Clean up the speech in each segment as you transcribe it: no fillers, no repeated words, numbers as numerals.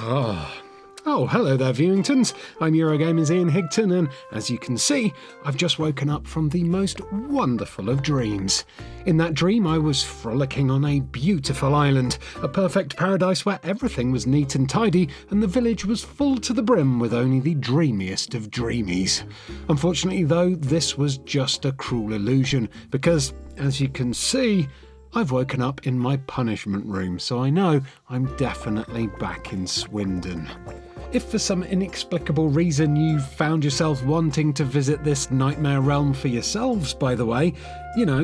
Oh, hello there, Viewingtons. I'm Eurogamer's Higton, and as you can see, I've just woken up from the most wonderful of dreams. In that dream, I was frolicking on a beautiful island, a perfect paradise where everything was neat and tidy, and the village was full to the brim with only the dreamiest of dreamies. Unfortunately, though, this was just a cruel illusion, because, as you can see, I've woken up in my punishment room, so I know I'm definitely back in Swindon. If for some inexplicable reason you've found yourself wanting to visit this nightmare realm for yourselves, by the way,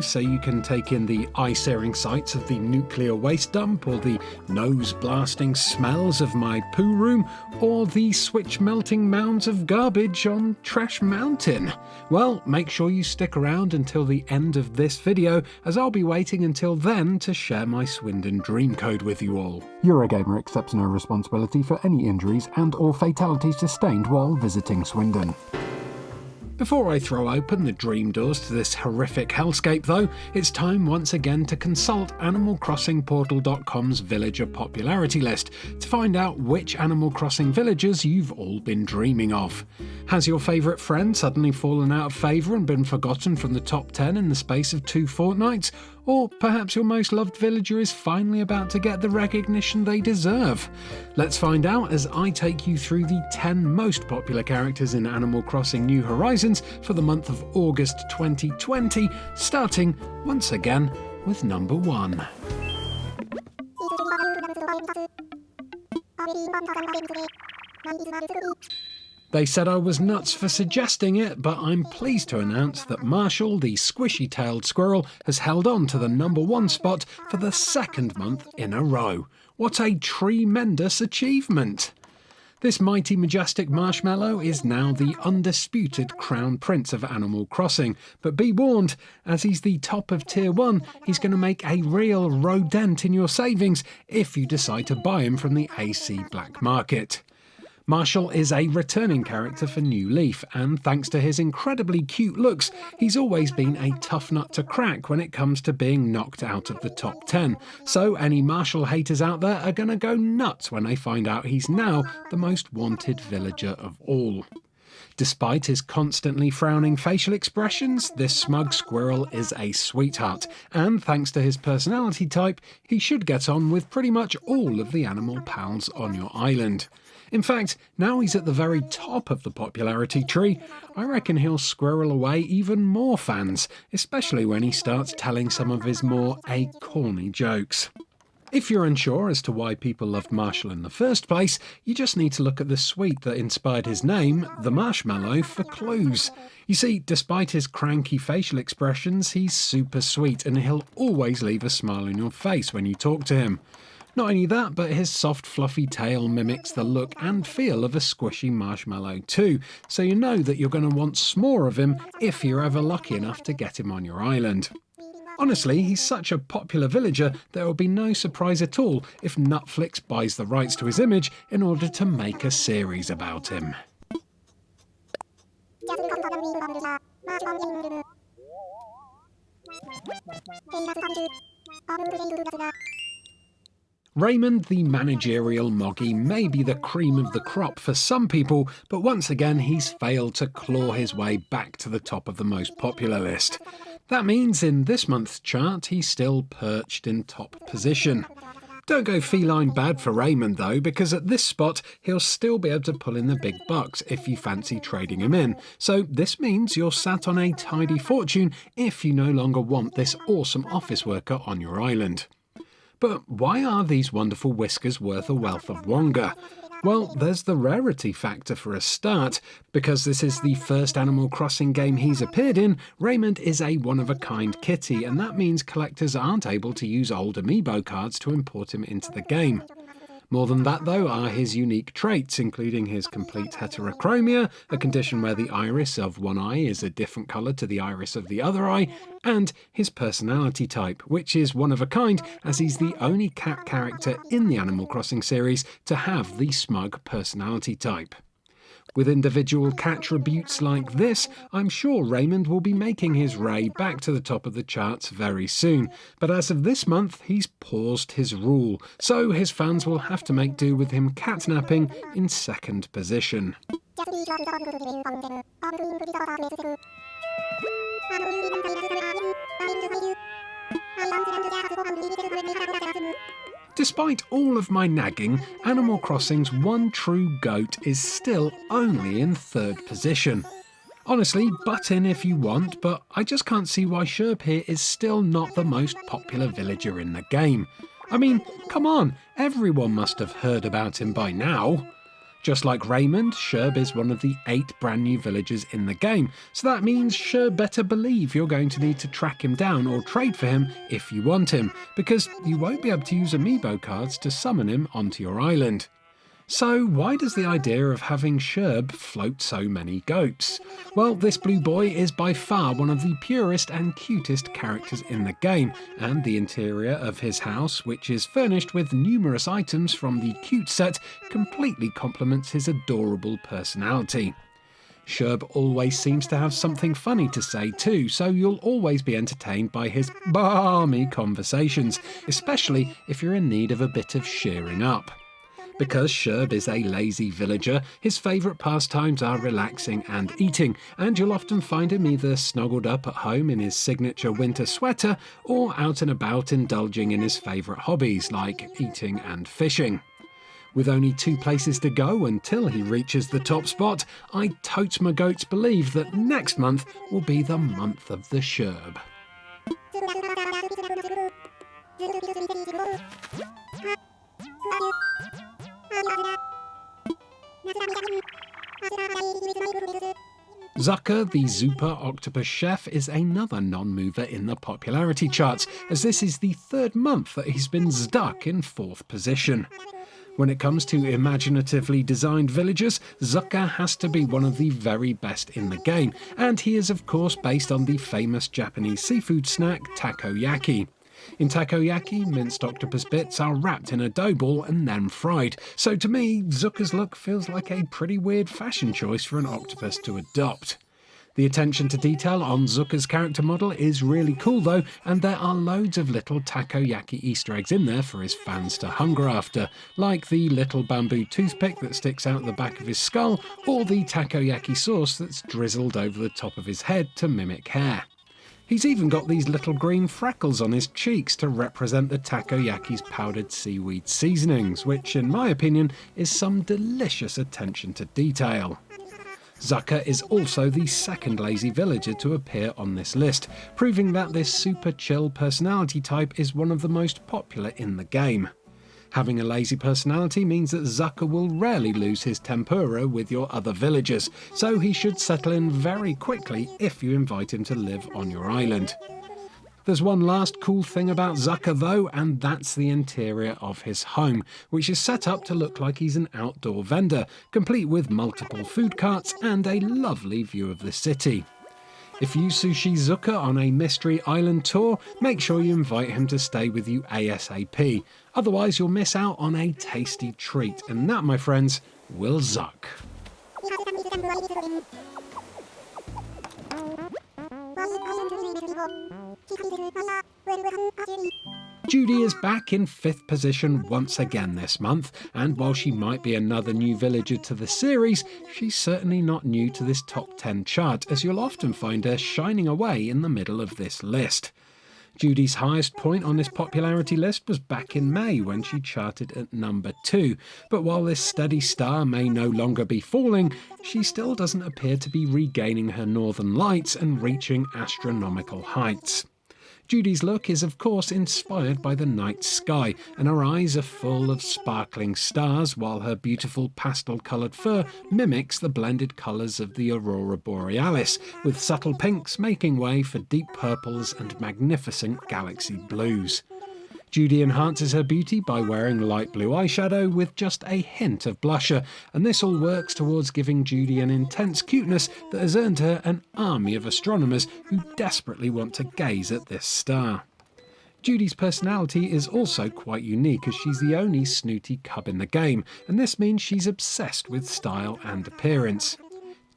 so you can take in the eye-searing sights of the nuclear waste dump, or the nose-blasting smells of my poo room, or the switch-melting mounds of garbage on Trash Mountain, well, make sure you stick around until the end of this video, as I'll be waiting until then to share my Swindon dream code with you all. Eurogamer accepts no responsibility for any injuries and/or fatalities sustained while visiting Swindon. Before I throw open the dream doors to this horrific hellscape, though, it's time once again to consult AnimalCrossingPortal.com's villager popularity list to find out which Animal Crossing villagers you've all been dreaming of. Has your favourite friend suddenly fallen out of favour and been forgotten from the top 10 in the space of 2 fortnights? Or perhaps your most loved villager is finally about to get the recognition they deserve? Let's find out as I take you through the 10 most popular characters in Animal Crossing New Horizons for the month of August 2020, starting once again with number 1. They said I was nuts for suggesting it, but I'm pleased to announce that Marshal, the squishy-tailed squirrel, has held on to the number 1 spot for the 2nd month in a row. What a tremendous achievement! This mighty majestic marshmallow is now the undisputed crown prince of Animal Crossing, but be warned, as he's the top of tier 1, he's going to make a real rodent in your savings if you decide to buy him from the AC black market. Marshal is a returning character for New Leaf, and thanks to his incredibly cute looks, he's always been a tough nut to crack when it comes to being knocked out of the top 10. So any Marshal haters out there are going to go nuts when they find out he's now the most wanted villager of all. Despite his constantly frowning facial expressions, this smug squirrel is a sweetheart, and thanks to his personality type, he should get on with pretty much all of the animal pals on your island. In fact, now he's at the very top of the popularity tree, I reckon he'll squirrel away even more fans, especially when he starts telling some of his more corny jokes. If you're unsure as to why people loved Marshal in the first place, you just need to look at the sweet that inspired his name, the marshmallow, for clues. You see, despite his cranky facial expressions, he's super sweet and he'll always leave a smile on your face when you talk to him. Not only that, but his soft fluffy tail mimics the look and feel of a squishy marshmallow too, so you know that you're going to want s'more of him if you're ever lucky enough to get him on your island. Honestly, he's such a popular villager there will be no surprise at all if Netflix buys the rights to his image in order to make a series about him. Raymond, the managerial moggy, may be the cream of the crop for some people, but once again he's failed to claw his way back to the top of the most popular list. That means in this month's chart he's still perched in top position. Don't go feline bad for Raymond though, because at this spot he'll still be able to pull in the big bucks if you fancy trading him in. So this means you're sat on a tidy fortune if you no longer want this awesome office worker on your island. But why are these wonderful whiskers worth a wealth of wonga? Well, there's the rarity factor for a start. Because this is the first Animal Crossing game he's appeared in, Raymond is a one-of-a-kind kitty, and that means collectors aren't able to use old amiibo cards to import him into the game. More than that, though, are his unique traits, including his complete heterochromia, a condition where the iris of one eye is a different colour to the iris of the other eye, and his personality type, which is one of a kind, as he's the only cat character in the Animal Crossing series to have the smug personality type. With individual cattributes like this, I'm sure Raymond will be making his way back to the top of the charts very soon. But as of this month, he's paused his rule, so his fans will have to make do with him catnapping in second position. Despite all of my nagging, Animal Crossing's one true goat is still only in third position. Honestly, butt in if you want, but I just can't see why Sherb here is still not the most popular villager in the game. I mean, come on, everyone must have heard about him by now. Just like Raymond, Sherb is one of the 8 brand new villagers in the game, so that means Sherb better believe you're going to need to track him down or trade for him if you want him, because you won't be able to use amiibo cards to summon him onto your island. So why does the idea of having Sherb float so many goats? Well, this blue boy is by far one of the purest and cutest characters in the game, and the interior of his house, which is furnished with numerous items from the cute set, completely complements his adorable personality. Sherb always seems to have something funny to say too, so you'll always be entertained by his balmy conversations, especially if you're in need of a bit of cheering up. Because Sherb is a lazy villager, his favourite pastimes are relaxing and eating, and you'll often find him either snuggled up at home in his signature winter sweater or out and about indulging in his favourite hobbies like eating and fishing. With only 2 places to go until he reaches the top spot, I totes my goats believe that next month will be the month of the Sherb. Zucker, the Super Octopus Chef, is another non-mover in the popularity charts, as this is the 3rd month that he's been stuck in 4th position. When it comes to imaginatively designed villagers, Zucker has to be one of the very best in the game, and he is of course based on the famous Japanese seafood snack takoyaki. In takoyaki, minced octopus bits are wrapped in a dough ball and then fried, so to me, Zucker's look feels like a pretty weird fashion choice for an octopus to adopt. The attention to detail on Zucker's character model is really cool though, and there are loads of little takoyaki Easter eggs in there for his fans to hunger after, like the little bamboo toothpick that sticks out the back of his skull, or the takoyaki sauce that's drizzled over the top of his head to mimic hair. He's even got these little green freckles on his cheeks to represent the takoyaki's powdered seaweed seasonings, which in my opinion is some delicious attention to detail. Zucker is also the 2nd lazy villager to appear on this list, proving that this super chill personality type is one of the most popular in the game. Having a lazy personality means that Zucker will rarely lose his tempura with your other villagers, so he should settle in very quickly if you invite him to live on your island. There's one last cool thing about Zucker though, and that's the interior of his home, which is set up to look like he's an outdoor vendor, complete with multiple food carts and a lovely view of the city. If you sushi Zucker on a mystery island tour, make sure you invite him to stay with you ASAP. Otherwise you'll miss out on a tasty treat, and that, my friends, will zuck. Judy is back in 5th position once again this month, and while she might be another new villager to the series, she's certainly not new to this top 10 chart, as you'll often find her shining away in the middle of this list. Judy's highest point on this popularity list was back in May when she charted at number 2, but while this steady star may no longer be falling, she still doesn't appear to be regaining her northern lights and reaching astronomical heights. Judy's look is of course inspired by the night sky, and her eyes are full of sparkling stars, while her beautiful pastel-coloured fur mimics the blended colours of the aurora borealis, with subtle pinks making way for deep purples and magnificent galaxy blues. Judy enhances her beauty by wearing light blue eyeshadow with just a hint of blusher, and this all works towards giving Judy an intense cuteness that has earned her an army of astronomers who desperately want to gaze at this star. Judy's personality is also quite unique as she's the only snooty cub in the game, and this means she's obsessed with style and appearance.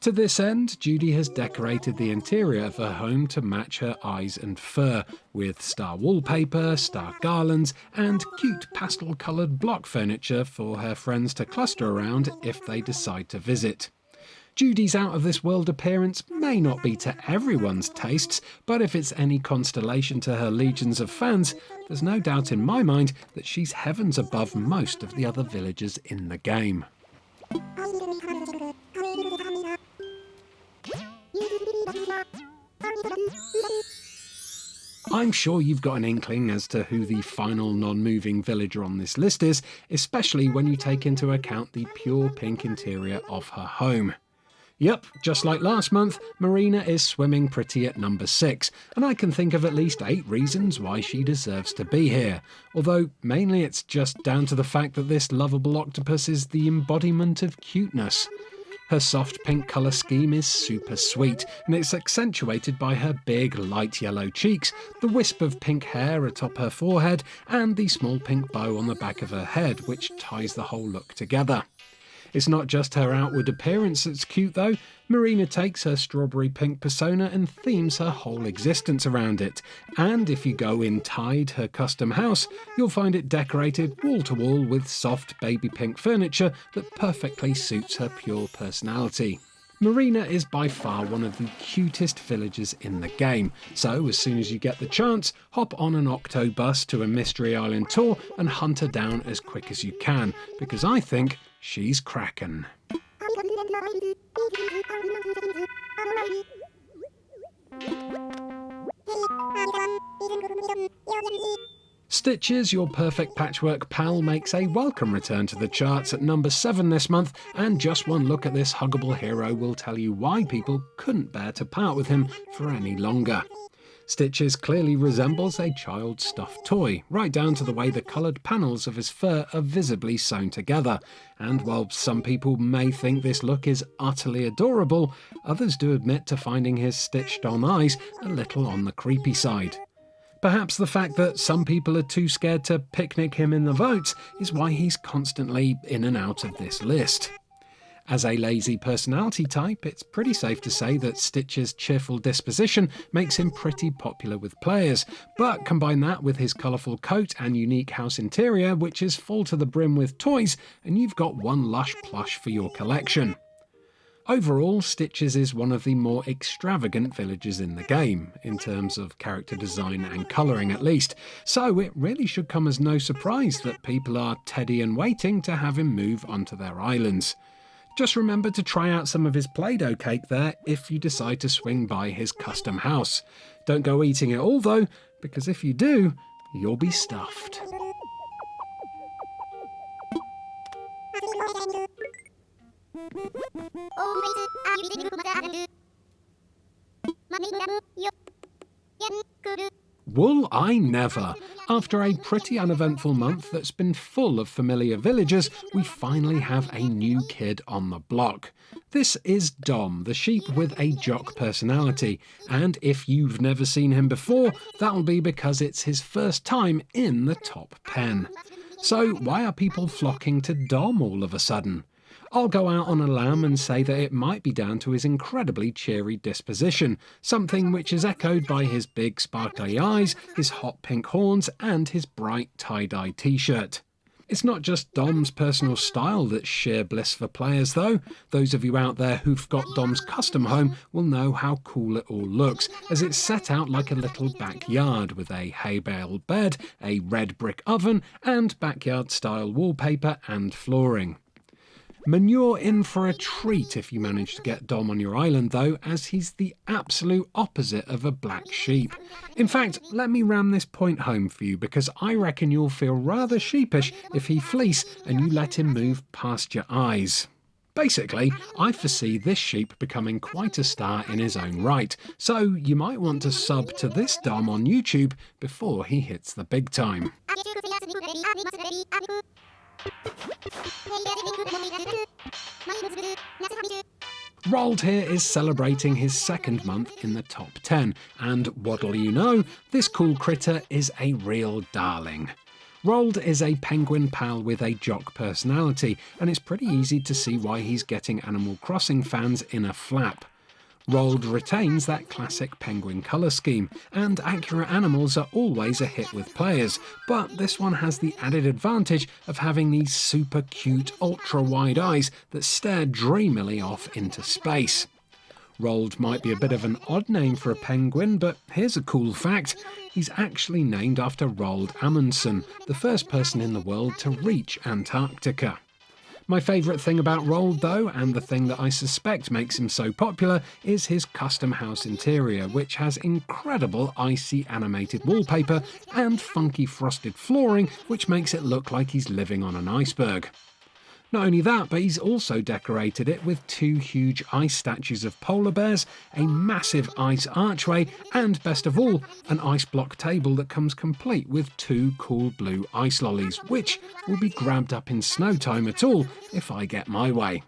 To this end, Judy has decorated the interior of her home to match her eyes and fur, with star wallpaper, star garlands, and cute pastel-coloured block furniture for her friends to cluster around if they decide to visit. Judy's out-of-this-world appearance may not be to everyone's tastes, but if it's any consolation to her legions of fans, there's no doubt in my mind that she's heavens above most of the other villagers in the game. I'm sure you've got an inkling as to who the final non-moving villager on this list is, especially when you take into account the pure pink interior of her home. Yep, just like last month, Marina is swimming pretty at number 6, and I can think of at least 8 reasons why she deserves to be here, although mainly it's just down to the fact that this lovable octopus is the embodiment of cuteness. Her soft pink colour scheme is super sweet, and it's accentuated by her big light yellow cheeks, the wisp of pink hair atop her forehead, and the small pink bow on the back of her head, which ties the whole look together. It's not just her outward appearance that's cute though. Marina takes her strawberry pink persona and themes her whole existence around it. And if you go in Tide, her custom house, you'll find it decorated wall to wall with soft baby pink furniture that perfectly suits her pure personality. Marina is by far one of the cutest villagers in the game, so as soon as you get the chance, hop on an octobus to a Mystery Island tour and hunt her down as quick as you can, because I think she's crackin'. Stitches, your perfect patchwork pal, makes a welcome return to the charts at number 7 this month, and just one look at this huggable hero will tell you why people couldn't bear to part with him for any longer. Stitches clearly resembles a child's stuffed toy, right down to the way the coloured panels of his fur are visibly sewn together, and while some people may think this look is utterly adorable, others do admit to finding his stitched-on eyes a little on the creepy side. Perhaps the fact that some people are too scared to picnic him in the votes is why he's constantly in and out of this list. As a lazy personality type, it's pretty safe to say that Stitch's cheerful disposition makes him pretty popular with players, but combine that with his colourful coat and unique house interior, which is full to the brim with toys, and you've got one lush plush for your collection. Overall, Stitches is one of the more extravagant villagers in the game, in terms of character design and colouring at least, so it really should come as no surprise that people are Teddy and waiting to have him move onto their islands. Just remember to try out some of his Play-Doh cake there if you decide to swing by his custom house. Don't go eating it all though, because if you do, you'll be stuffed. Wool, I never. After a pretty uneventful month that's been full of familiar villagers, we finally have a new kid on the block. This is Dom, the sheep with a jock personality, and if you've never seen him before, that'll be because it's his first time in the top pen. So why are people flocking to Dom all of a sudden? I'll go out on a limb and say that it might be down to his incredibly cheery disposition, something which is echoed by his big sparkly eyes, his hot pink horns, and his bright tie-dye t-shirt. It's not just Dom's personal style that's sheer bliss for players though. Those of you out there who've got Dom's custom home will know how cool it all looks, as it's set out like a little backyard with a hay bale bed, a red brick oven, and backyard-style wallpaper and flooring. Manure in for a treat if you manage to get Dom on your island though, as he's the absolute opposite of a black sheep. In fact, let me ram this point home for you, because I reckon you'll feel rather sheepish if he fleece and you let him move past your eyes. Basically, I foresee this sheep becoming quite a star in his own right, so you might want to sub to this Dom on YouTube before he hits the big time. Roald here is celebrating his second month in the top 10, and what'll you know, this cool critter is a real darling. Roald is a penguin pal with a jock personality, and it's pretty easy to see why he's getting Animal Crossing fans in a flap. Roald retains that classic penguin colour scheme, and accurate animals are always a hit with players, but this one has the added advantage of having these super cute ultra-wide eyes that stare dreamily off into space. Roald might be a bit of an odd name for a penguin, but here's a cool fact. He's actually named after Roald Amundsen, the first person in the world to reach Antarctica. My favourite thing about Roald though, and the thing that I suspect makes him so popular, is his custom house interior, which has incredible icy animated wallpaper and funky frosted flooring, which makes it look like he's living on an iceberg. Not only that, but he's also decorated it with 2 huge ice statues of polar bears, a massive ice archway, and best of all, an ice block table that comes complete with 2 cool blue ice lollies, which will be grabbed up in no time at all if I get my way.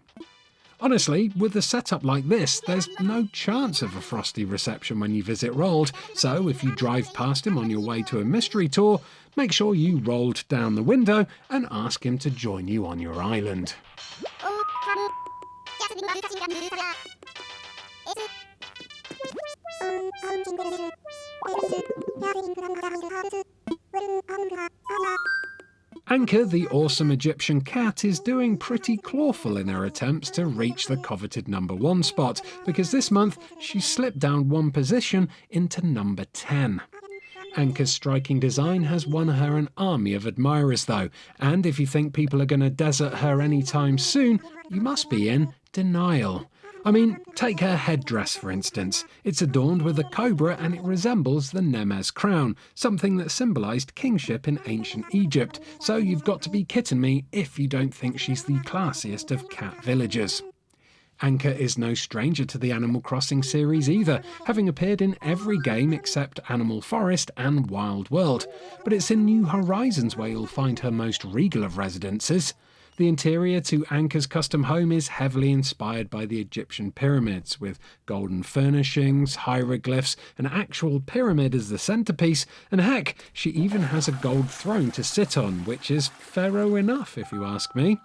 Honestly, with a setup like this, there's no chance of a frosty reception when you visit Roald, so if you drive past him on your way to a mystery tour, make sure you rolled down the window and ask him to join you on your island. Anka, the awesome Egyptian cat, is doing pretty clawful in her attempts to reach the coveted number 1 spot, because this month she slipped down 1 position into number 10. Anka's striking design has won her an army of admirers though, and if you think people are going to desert her anytime soon, you must be in denial. I mean, take her headdress for instance. It's adorned with a cobra and it resembles the Nemes crown, something that symbolised kingship in ancient Egypt, so you've got to be kidding me if you don't think she's the classiest of cat villagers. Anka is no stranger to the Animal Crossing series either, having appeared in every game except Animal Forest and Wild World, but it's in New Horizons where you'll find her most regal of residences. The interior to Anka's custom home is heavily inspired by the Egyptian pyramids, with golden furnishings, hieroglyphs, an actual pyramid as the centrepiece, and heck, she even has a gold throne to sit on, which is pharaoh enough if you ask me.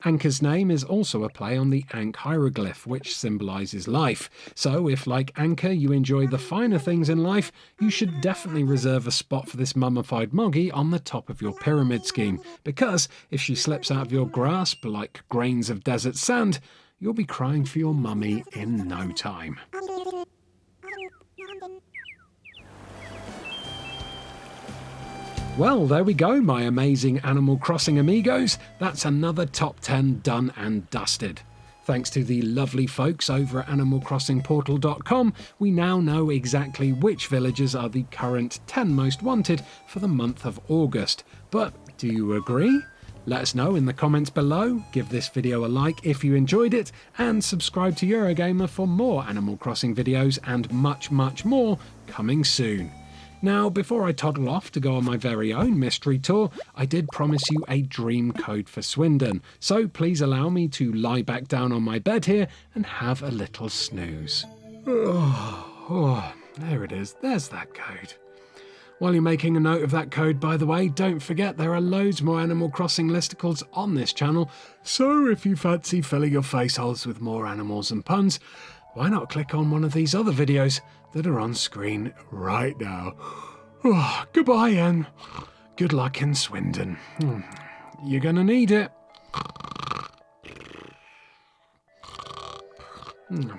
Anka's name is also a play on the Ankh hieroglyph, which symbolises life. So if, like Anka, you enjoy the finer things in life, you should definitely reserve a spot for this mummified moggy on the top of your pyramid scheme, because if she slips out of your grasp like grains of desert sand, you'll be crying for your mummy in no time. Well, there we go, my amazing Animal Crossing amigos. That's another top 10 done and dusted. Thanks to the lovely folks over at animalcrossingportal.com, we now know exactly which villagers are the current 10 most wanted for the month of August. But do you agree? Let us know in the comments below, give this video a like if you enjoyed it, and subscribe to Eurogamer for more Animal Crossing videos and much, much more coming soon. Now, before I toddle off to go on my very own mystery tour, I did promise you a dream code for Swindon, so please allow me to lie back down on my bed here and have a little snooze. Oh, there it is, there's that code. While you're making a note of that code, by the way, don't forget there are loads more Animal Crossing listicles on this channel, so if you fancy filling your face holes with more animals and puns, why not click on one of these other videos that are on screen right now. Oh, goodbye and good luck in Swindon. You're gonna need it. Mm.